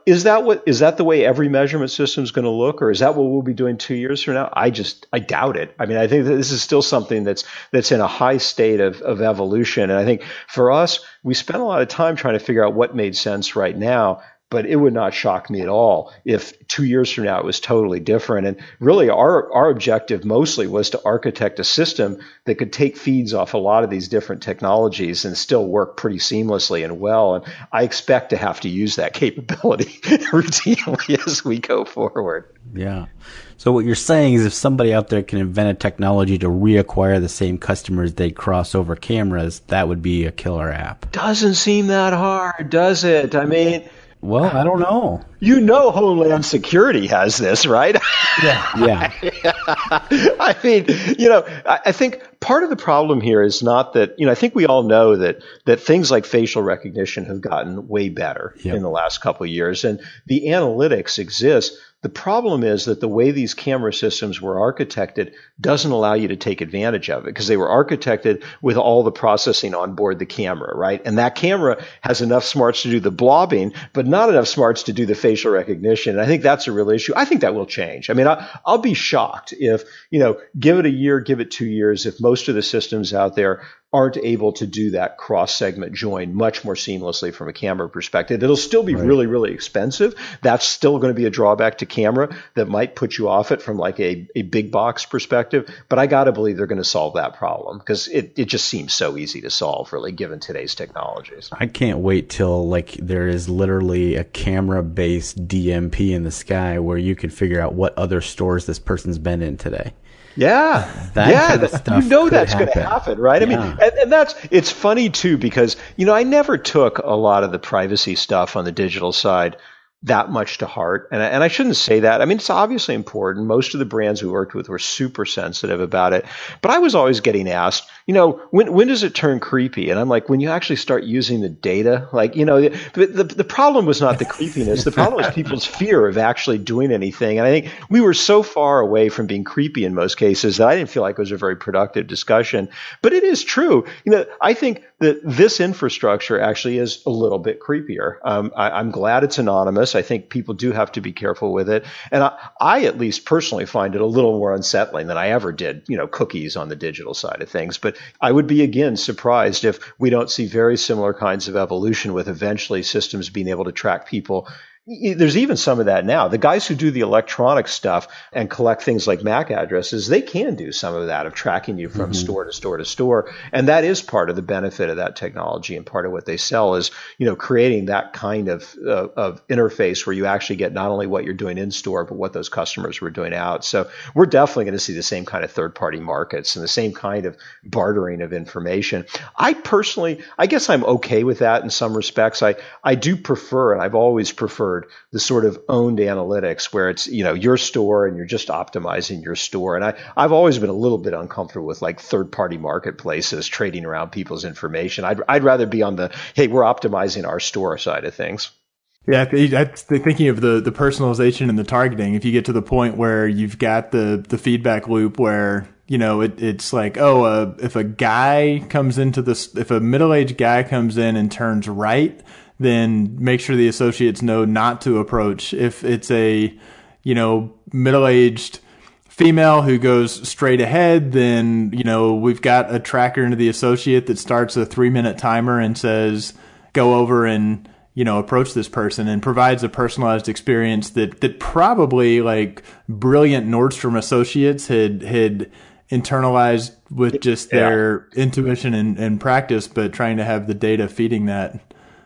is that the way every measurement system is going to look, or is that what we'll be doing 2 years from now? I doubt it. I mean, I think that this is still something that's in a high state of evolution. And I think for us, we spent a lot of time trying to figure out what made sense right now. But it would not shock me at all if 2 years from now it was totally different. And really our objective mostly was to architect a system that could take feeds off a lot of these different technologies and still work pretty seamlessly and well. And I expect to have to use that capability routinely as we go forward. Yeah. So what you're saying is if somebody out there can invent a technology to reacquire the same customers they cross over cameras, that would be a killer app. Doesn't seem that hard, does it? I mean... Well, I don't know. Homeland Security has this, right? Yeah. I mean, I think part of the problem here is not that, I think we all know that things like facial recognition have gotten way better in the last couple of years, and the analytics exist. The problem is that the way these camera systems were architected doesn't allow you to take advantage of it because they were architected with all the processing on board the camera, right? And that camera has enough smarts to do the blobbing, but not enough smarts to do the facial recognition. And I think that's a real issue. I think that will change. I mean, I'll be shocked if, give it a year, give it 2 years, if most of the systems out there aren't able to do that cross-segment join much more seamlessly from a camera perspective. It'll still be really, really expensive. That's still going to be a drawback to camera that might put you off it from like a big box perspective. But I got to believe they're going to solve that problem because it just seems so easy to solve, really, given today's technologies. I can't wait till there is literally a camera-based DMP in the sky where you can figure out what other stores this person's been in today. Yeah, kind of stuff that's going to happen, right? Yeah. I mean, and it's funny too because I never took a lot of the privacy stuff on the digital side that much to heart, and I shouldn't say that. I mean, it's obviously important. Most of the brands we worked with were super sensitive about it, but I was always getting asked, when does it turn creepy? And I'm like, when you actually start using the data, like, the problem was not the creepiness. The problem was people's fear of actually doing anything. And I think we were so far away from being creepy in most cases that I didn't feel like it was a very productive discussion. But it is true. I think that this infrastructure actually is a little bit creepier. I'm glad it's anonymous. I think people do have to be careful with it. And I at least personally find it a little more unsettling than I ever did, cookies on the digital side of things. But I would be, again, surprised if we don't see very similar kinds of evolution with eventually systems being able to track people There's even some of that now. The guys who do the electronic stuff and collect things like MAC addresses, they can do some of that of tracking you from store to store to store. And that is part of the benefit of that technology, and part of what they sell is, creating that kind of interface where you actually get not only what you're doing in store, but what those customers were doing out. So we're definitely going to see the same kind of third-party markets and the same kind of bartering of information. I guess I'm okay with that in some respects. I do prefer, and I've always preferred, the sort of owned analytics where it's, your store and you're just optimizing your store. And I've always been a little bit uncomfortable with like third-party marketplaces trading around people's information. I'd rather be on the, hey, we're optimizing our store side of things. Yeah, thinking of the personalization and the targeting, if you get to the point where you've got the feedback loop where, it's like, if a guy comes into this, if a middle-aged guy comes in and turns right, then make sure the associates know not to approach. If it's a, middle-aged female who goes straight ahead, then, we've got a tracker into the associate that starts a 3-minute timer and says, go over and, approach this person, and provides a personalized experience that probably like brilliant Nordstrom associates had internalized with just their intuition and practice, but trying to have the data feeding that.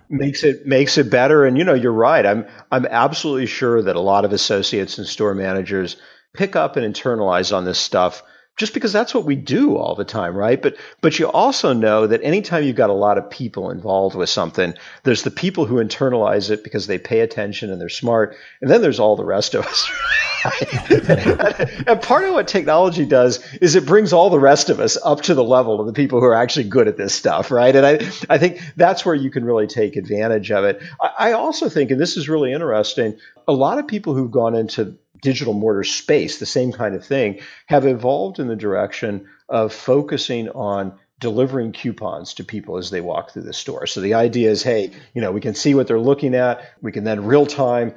Makes it better. And you're right. I'm absolutely sure that a lot of associates and store managers pick up and internalize on this stuff just because that's what we do all the time, right? But you also know that anytime you've got a lot of people involved with something, there's the people who internalize it because they pay attention and they're smart, and then there's all the rest of us. And part of what technology does is it brings all the rest of us up to the level of the people who are actually good at this stuff, right? And I think that's where you can really take advantage of it. I also think, and this is really interesting, a lot of people who've gone into digital mortar space, the same kind of thing, have evolved in the direction of focusing on delivering coupons to people as they walk through the store. So the idea is, hey, we can see what they're looking at. We can then real time,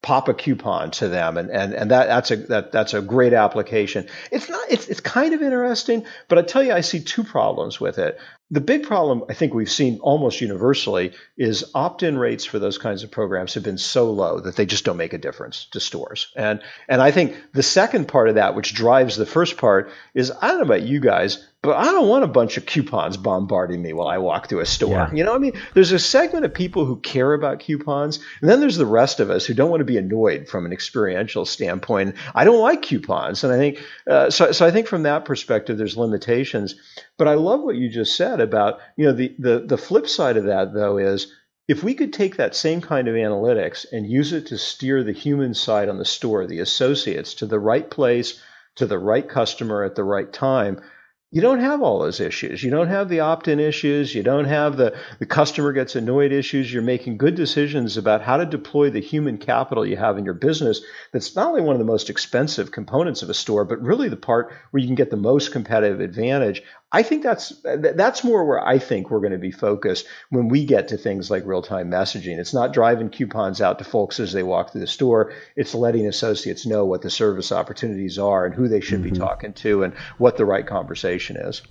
pop a coupon to them, and that's a great application. It's kind of interesting, but I tell you, I see two problems with it. The big problem I think we've seen almost universally is opt-in rates for those kinds of programs have been so low that they just don't make a difference to stores. And I think the second part of that, which drives the first part, is I don't know about you guys, but I don't want a bunch of coupons bombarding me while I walk through a store. Yeah. There's a segment of people who care about coupons, and then there's the rest of us who don't want to be annoyed from an experiential standpoint. I don't like coupons, and I think so I think from that perspective, there's limitations. But I love what you just said about, the flip side of that, though, is if we could take that same kind of analytics and use it to steer the human side on the store, the associates, to the right place, to the right customer at the right time, you don't have all those issues. You don't have the opt-in issues. You don't have the customer gets annoyed issues. You're making good decisions about how to deploy the human capital you have in your business. That's not only one of the most expensive components of a store, but really the part where you can get the most competitive advantage. I think that's more where I think we're going to be focused when we get to things like real-time messaging. It's not driving coupons out to folks as they walk through the store. It's letting associates know what the service opportunities are and who they should be talking to and what the right conversation is.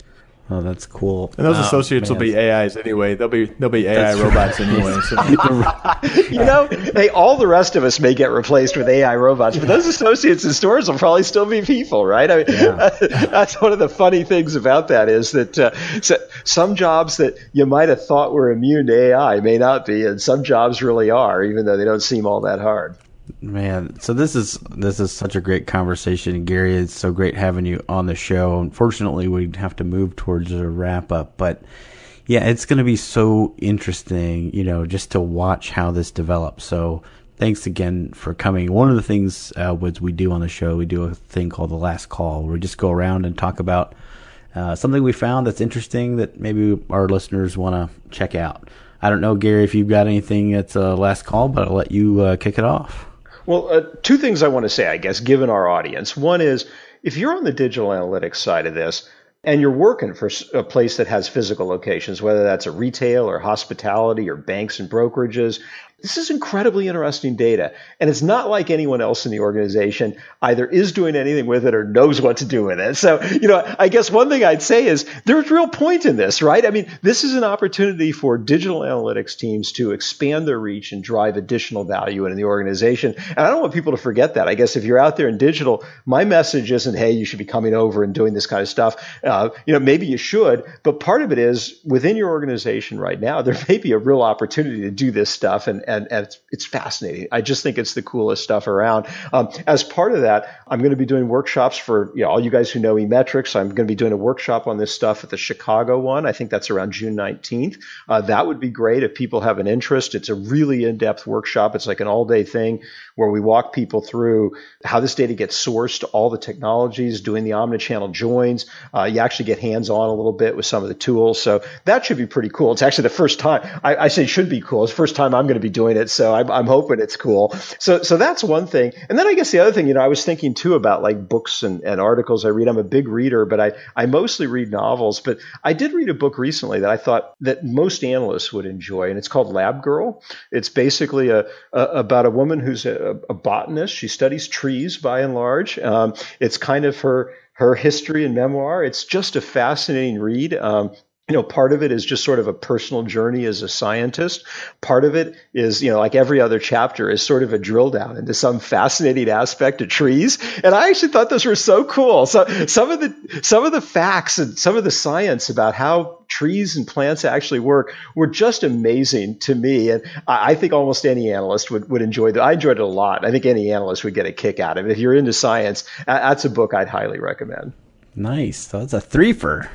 Oh, that's cool. And those associates will be AIs anyway. They'll be AI robots anyway. So. All the rest of us may get replaced with AI robots, but those associates in stores will probably still be people, right? I mean, that's one of the funny things about that is that some jobs that you might have thought were immune to AI may not be, and some jobs really are, even though they don't seem all that hard. Man, so this is such a great conversation, Gary. It's so great having you on the show. Unfortunately, we'd have to move towards a wrap up, but yeah, it's going to be so interesting, just to watch how this develops. So thanks again for coming. One of the things we do on the show, we do a thing called the last call, where we just go around and talk about something we found that's interesting that maybe our listeners want to check out. I don't know, Gary, if you've got anything that's a last call, but I'll let you kick it off. Well, two things I want to say, I guess, given our audience. One is, if you're on the digital analytics side of this and you're working for a place that has physical locations, whether that's a retail or hospitality or banks and brokerages, this is incredibly interesting data. And it's not like anyone else in the organization either is doing anything with it or knows what to do with it. So, I guess one thing I'd say is there's real point in this, right? I mean, this is an opportunity for digital analytics teams to expand their reach and drive additional value into the organization. And I don't want people to forget that. I guess if you're out there in digital, my message isn't, hey, you should be coming over and doing this kind of stuff. Maybe you should, but part of it is within your organization right now, there may be a real opportunity to do this stuff. And it's fascinating. I just think it's the coolest stuff around. As part of that, I'm going to be doing workshops for all you guys who know eMetrics. I'm going to be doing a workshop on this stuff at the Chicago one. I think that's around June 19th. That would be great if people have an interest. It's a really in-depth workshop. It's like an all-day thing where we walk people through how this data gets sourced, all the technologies, doing the omnichannel joins. You actually get hands-on a little bit with some of the tools. So that should be pretty cool. It's actually the first time. I say it should be cool. It's the first time I'm going to be doing it. So I'm hoping it's cool. So that's one thing. And then I guess the other thing, I was thinking too about like books and articles I read. I'm a big reader, but I mostly read novels. But I did read a book recently that I thought that most analysts would enjoy, and it's called Lab Girl. It's basically about a woman who's a botanist. She studies trees by and large. It's kind of her history and memoir. It's just a fascinating read. Part of it is just sort of a personal journey as a scientist. Part of it is, like every other chapter, is sort of a drill down into some fascinating aspect of trees. And I actually thought those were so cool. So some of the facts and some of the science about how trees and plants actually work were just amazing to me. And I think almost any analyst would enjoy that. I enjoyed it a lot. I think any analyst would get a kick out of it. If you're into science, that's a book I'd highly recommend. Nice. So that's a threefer.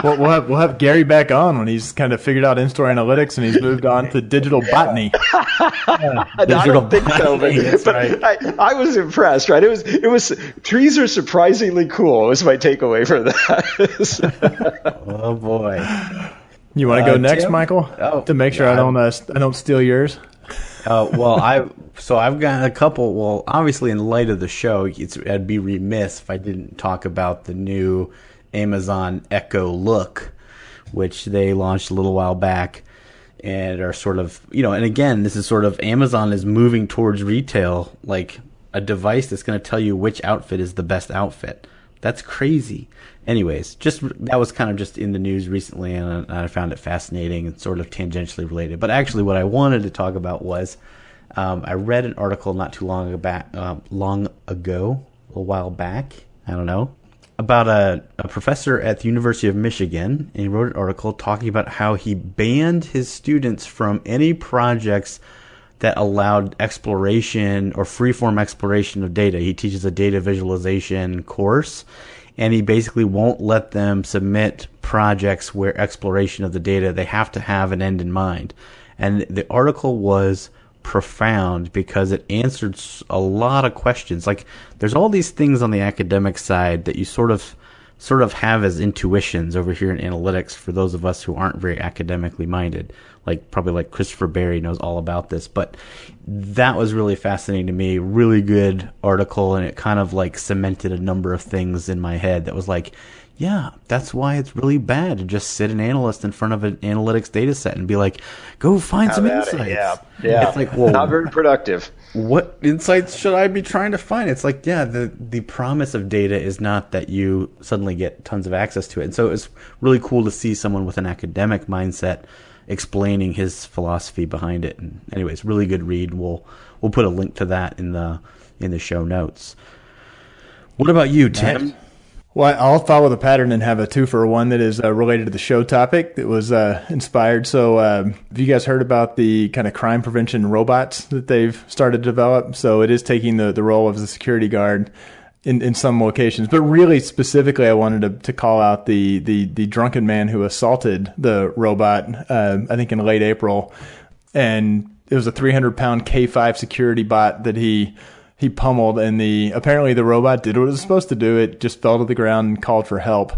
Well, we'll have Gary back on when he's kind of figured out in-store analytics and he's moved on to digital botany. I don't think so, but right. I was impressed. Right? It was trees are surprisingly cool. Was my takeaway from that. Oh boy! You want to go next, Tim? Michael? To make sure I don't steal yours. I've got a couple. Well, obviously, in light of the show, I'd be remiss if I didn't talk about the new Amazon Echo Look, which they launched a little while back, and are sort of, and again, this is sort of Amazon is moving towards retail, like a device that's going to tell you which outfit is the best outfit. That's crazy. Anyways, that was kind of just in the news recently, and I found it fascinating and sort of tangentially related. But actually, what I wanted to talk about was I read an article not too long ago, a while back, I don't know, about a professor at the University of Michigan, and he wrote an article talking about how he banned his students from any projects that allowed exploration or freeform exploration of data. He teaches a data visualization course, and he basically won't let them submit projects where exploration of the data, they have to have an end in mind. And the article was profound because it answered a lot of questions. Like, there's all these things on the academic side that you sort of have as intuitions over here in analytics for those of us who aren't very academically minded. Probably like Christopher Berry knows all about this, but that was really fascinating to me. Really good article, and it kind of like cemented a number of things in my head that was like, yeah, that's why it's really bad to just sit an analyst in front of an analytics data set and be like, go find some insights. Yeah. It's like, whoa, not very productive. What insights should I be trying to find? It's like, yeah, the promise of data is not that you suddenly get tons of access to it. And so it's really cool to see someone with an academic mindset explaining his philosophy behind it. And anyways, really good read. We'll put a link to that in the show notes. What about you, Tim? Well, I'll follow the pattern and have a 2-for-1 that is related to the show topic that was inspired. So have you guys heard about the kind of crime prevention robots that they've started to develop? So it is taking the role of the security guard in some locations. But really specifically, I wanted to call out the drunken man who assaulted the robot, I think in late April. And it was a 300-pound K5 security bot that he pummeled, and apparently the robot did what it was supposed to do. It just fell to the ground and called for help.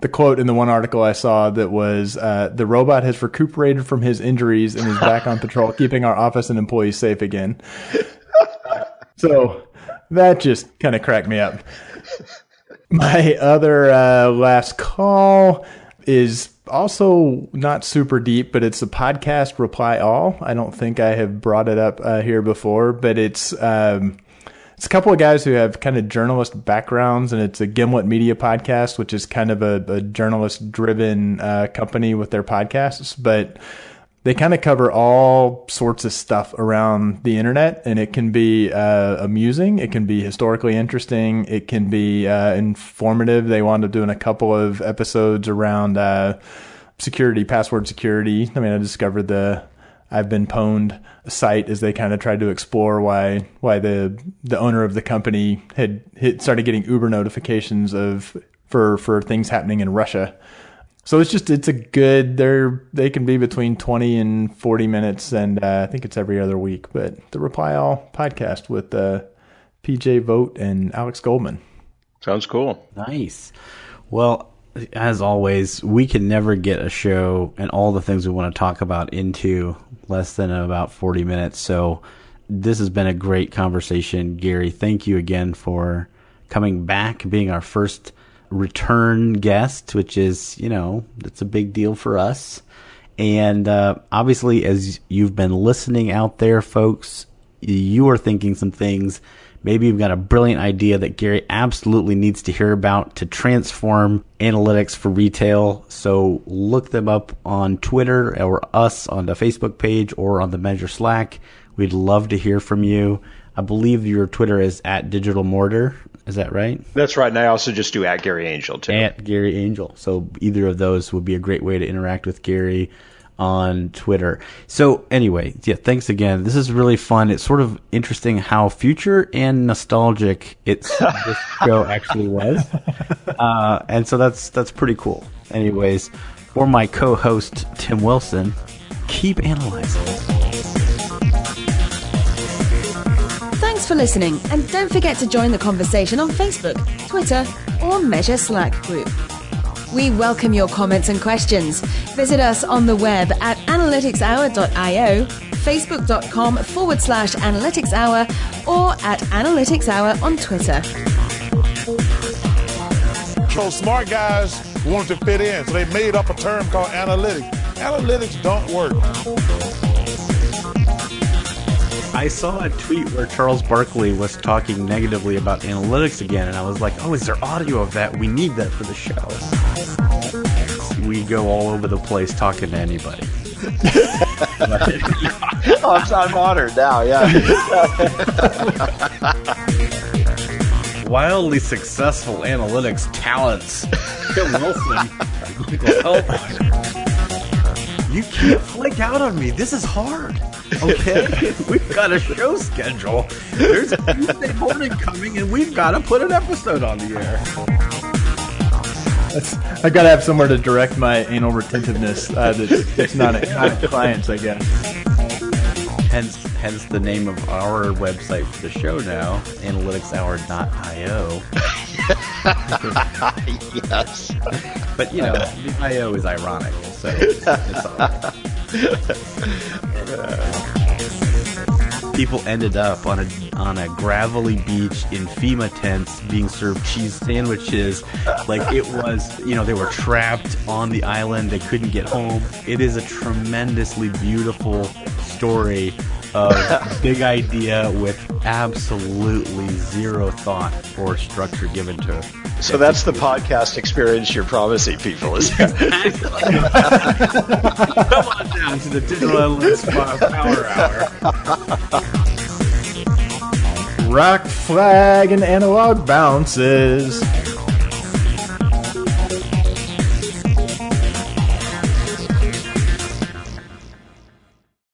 The quote in the one article I saw that was, the robot has recuperated from his injuries and is back on patrol, keeping our office and employees safe again. So that just kind of cracked me up. My other last call is also not super deep, but it's a podcast, Reply All. I don't think I have brought it up here before, but it's a couple of guys who have kind of journalist backgrounds, and it's a Gimlet Media podcast, which is kind of a journalist-driven company with their podcasts, but they kind of cover all sorts of stuff around the internet, and it can be amusing. It can be historically interesting. It can be informative. They wound up doing a couple of episodes around security, password security. I mean, I discovered the I've Been Pwned site as they kind of tried to explore why the owner of the company had started getting Uber notifications for things happening in Russia. So it's a good, they can be between 20 and 40 minutes, and I think it's every other week. But the Reply All podcast with PJ Vogt and Alex Goldman. Sounds cool. Nice. Well, as always, we can never get a show and all the things we want to talk about into less than about 40 minutes. So this has been a great conversation. Gary, thank you again for coming back, being our first return guest, which is, it's a big deal for us. And obviously, as you've been listening out there, folks, you are thinking some things. Maybe you've got a brilliant idea that Gary absolutely needs to hear about to transform analytics for retail. So look them up on Twitter or us on the Facebook page or on the Measure Slack. We'd love to hear from you. I believe your Twitter is @DigitalMortar. Is that right? That's right. And I also just do @GaryAngel too. @GaryAngel. So either of those would be a great way to interact with Gary on Twitter. So anyway, yeah, thanks again. This is really fun. It's sort of interesting how future and nostalgic this show actually was. And so that's pretty cool. Anyways, for my co-host, Tim Wilson, keep analyzing. Thanks for listening, and don't forget to join the conversation on Facebook, Twitter, or Measure Slack group. We welcome your comments and questions. Visit us on the web at analyticshour.io, facebook.com/analyticshour, or @analyticshour on Twitter. So smart guys wanted to fit in, so they made up a term called analytics. Analytics don't work. I saw a tweet where Charles Barkley was talking negatively about analytics again, and I was like, oh, is there audio of that? We need that for the show. We go all over the place talking to anybody. I'm honored now, yeah. Wildly successful analytics talents. Tim Wilson. Help. You can't flake out on me. This is hard. Okay? We've got a show schedule. There's a Tuesday morning coming, and we've got to put an episode on the air. I got to have somewhere to direct my anal retentiveness that's not at clients, I guess. Hence the name of our website for the show now, analyticshour.io. Yes. But, the IO is ironic, so it's all right. People ended up on a gravelly beach in FEMA tents being served cheese sandwiches. Like it was, they were trapped on the island. They couldn't get home. It is a tremendously beautiful story of big idea with absolutely zero thought or structure given to it. So that's the podcast experience you're promising people, isn't it? Come on down to the Digital Analytics Power Hour. Rock, flag, and analog bounces.